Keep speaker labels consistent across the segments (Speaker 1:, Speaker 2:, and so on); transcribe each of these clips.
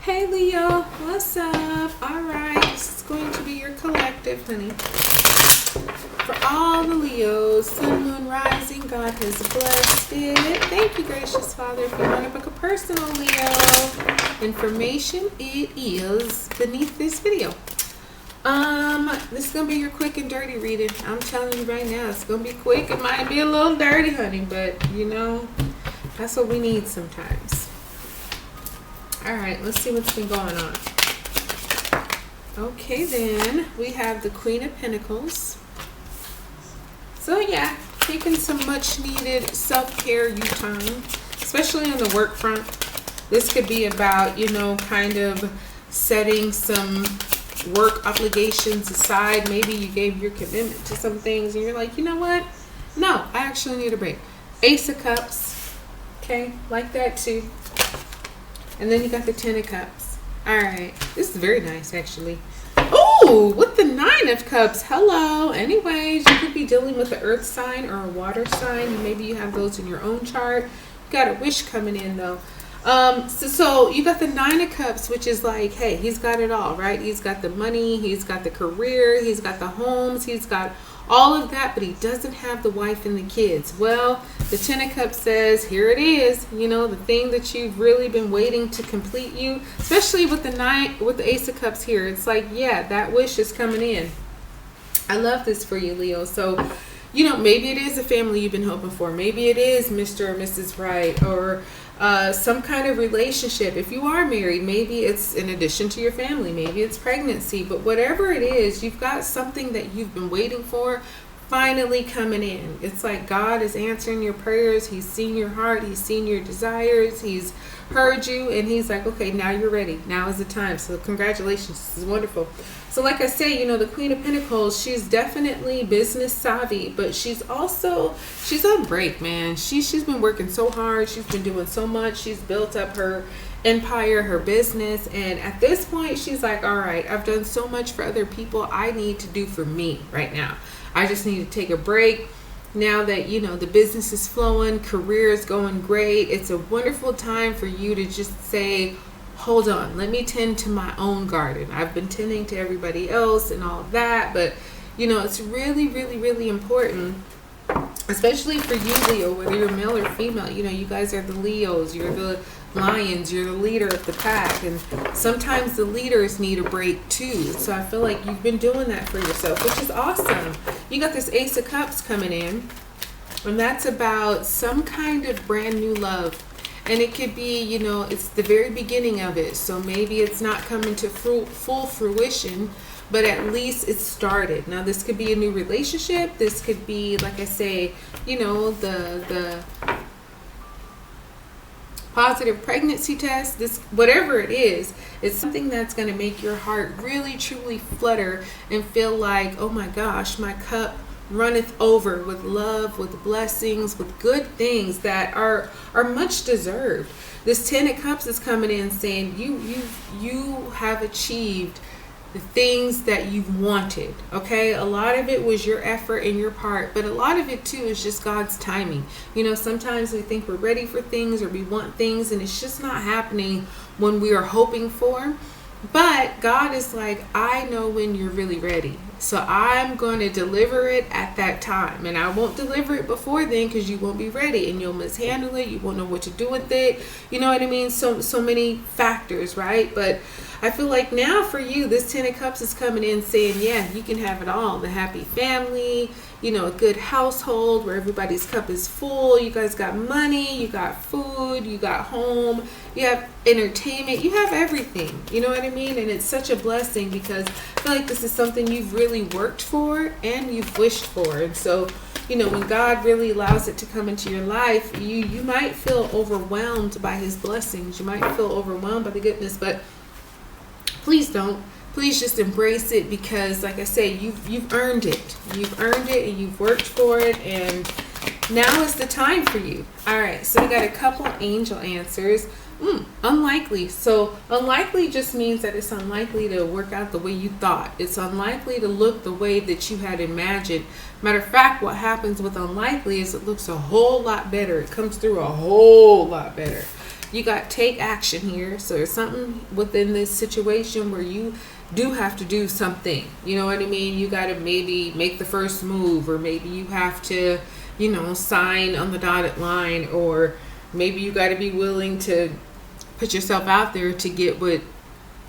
Speaker 1: Hey Leo, what's up? Alright, this is going to be your collective, honey. For all the Leos, Sun, Moon, Rising, God has blessed it. Thank you, gracious Father. If you want to book a personal Leo information, it is beneath this video. This is going to be your quick and dirty reading. I'm telling you right now, it's going to be quick. It might be a little dirty, honey, but you know, that's what we need sometimes. Alright, let's see what's been going on. Okay, then we have the Queen of Pentacles. So yeah, taking some much needed self-care time, especially on the work front. This could be about, you know, kind of setting some work obligations aside. Maybe you gave your commitment to some things and you're like, you know what? No, I actually need a break. Ace of Cups. Okay, like that too. And then you got the 10 of Cups. Alright, this is very nice actually. Oh, with the 9 of Cups. Hello. Anyways, you could be dealing with an earth sign or a water sign. Maybe you have those in your own chart. You got a wish coming in though. So you got the 9 of Cups, which is like, hey, he's got it all, right? He's got the money, he's got the career, he's got the homes, he's got all of that, but he doesn't have the wife and the kids. Well, the 10 of Cups says, here it is, you know, the thing that you've really been waiting to complete you, especially with the Ace of Cups here. It's like, yeah, that wish is coming in. I love this for you, Leo. So, you know, maybe it is a family you've been hoping for. Maybe it is Mr. or Mrs. Right, or some kind of relationship. If you are married, maybe it's in addition to your family, maybe it's pregnancy, but whatever it is, you've got something that you've been waiting for finally coming in. It's like God is answering your prayers. He's seen your heart, he's seen your desires, he's heard you, and he's like, okay, now you're ready, now is the time. So congratulations, this is wonderful. So like I say, you know, the Queen of Pentacles, she's definitely business savvy, but she's on break, man. She's been working so hard, she's been doing so much, she's built up her empire, her business, and at this point she's like, all right, I've done so much for other people, I need to do for me right now. I just need to take a break. Now that, you know, the business is flowing, career is going great, it's a wonderful time for you to just say, hold on, let me tend to my own garden. I've been tending to everybody else and all of that, but you know, it's really, really, really important, especially for you, Leo, whether you're male or female. You know, you guys are the Leos, you're the lions, you're the leader of the pack, and sometimes the leaders need a break too. So I feel like you've been doing that for yourself, which is awesome. You got this Ace of Cups coming in, and that's about some kind of brand new love. And it could be, you know, it's the very beginning of it. So maybe it's not coming to full fruition, but at least it started. Now, this could be a new relationship. This could be, like I say, you know, the positive pregnancy test. This, whatever it is, it's something that's going to make your heart really, truly flutter and feel like, oh my gosh, my cup runneth over with love, with blessings, with good things that are much deserved. This 10 of Cups is coming in saying you have achieved the things that you've wanted. Okay, a lot of it was your effort and your part, but a lot of it too is just God's timing. You know, sometimes we think we're ready for things or we want things and it's just not happening when we are hoping for. But God is like, I know when you're really ready. So I'm going to deliver it at that time. And I won't deliver it before then because you won't be ready and you'll mishandle it. You won't know what to do with it. You know what I mean? So many factors, right? But I feel like now for you, this 10 of Cups is coming in saying, yeah, you can have it all. The happy family, you know, a good household where everybody's cup is full. You guys got money, you got food, you got home, you have entertainment, you have everything. You know what I mean? And it's such a blessing because I feel like this is something you've really worked for and you've wished for. And so, you know, when God really allows it to come into your life, you might feel overwhelmed by his blessings. You might feel overwhelmed by the goodness, but please don't. Please just embrace it because, like I say, you've earned it. You've earned it and you've worked for it, and now is the time for you. All right, so we got a couple angel answers. Unlikely. So unlikely just means that it's unlikely to work out the way you thought. It's unlikely to look the way that you had imagined. Matter of fact, what happens with unlikely is it looks a whole lot better. It comes through a whole lot better. you got take action here. So there's something within this situation where you do have to do something. You know what I mean? You got to maybe make the first move, or maybe you have to, you know, sign on the dotted line, or maybe you got to be willing to put yourself out there to get what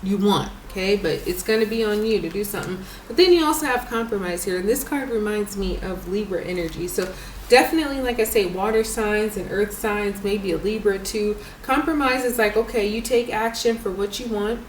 Speaker 1: you want. Okay, but it's going to be on you to do something. But then you also have compromise here, and this card reminds me of Libra energy. So definitely, like I say, water signs and earth signs, maybe a Libra too. Compromise is like, okay, you take action for what you want,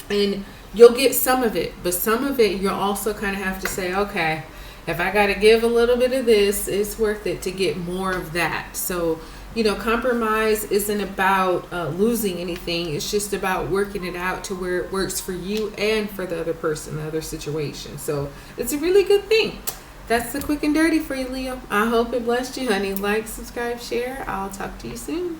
Speaker 1: and you'll get some of it, but some of it you'll also kind of have to say, okay, if I got to give a little bit of this, it's worth it to get more of that. So, you know, compromise isn't about losing anything. It's just about working it out to where it works for you and for the other person, the other situation. So it's a really good thing. That's the quick and dirty for you, Leo. I hope it blessed you, honey. Like, subscribe, share. I'll talk to you soon.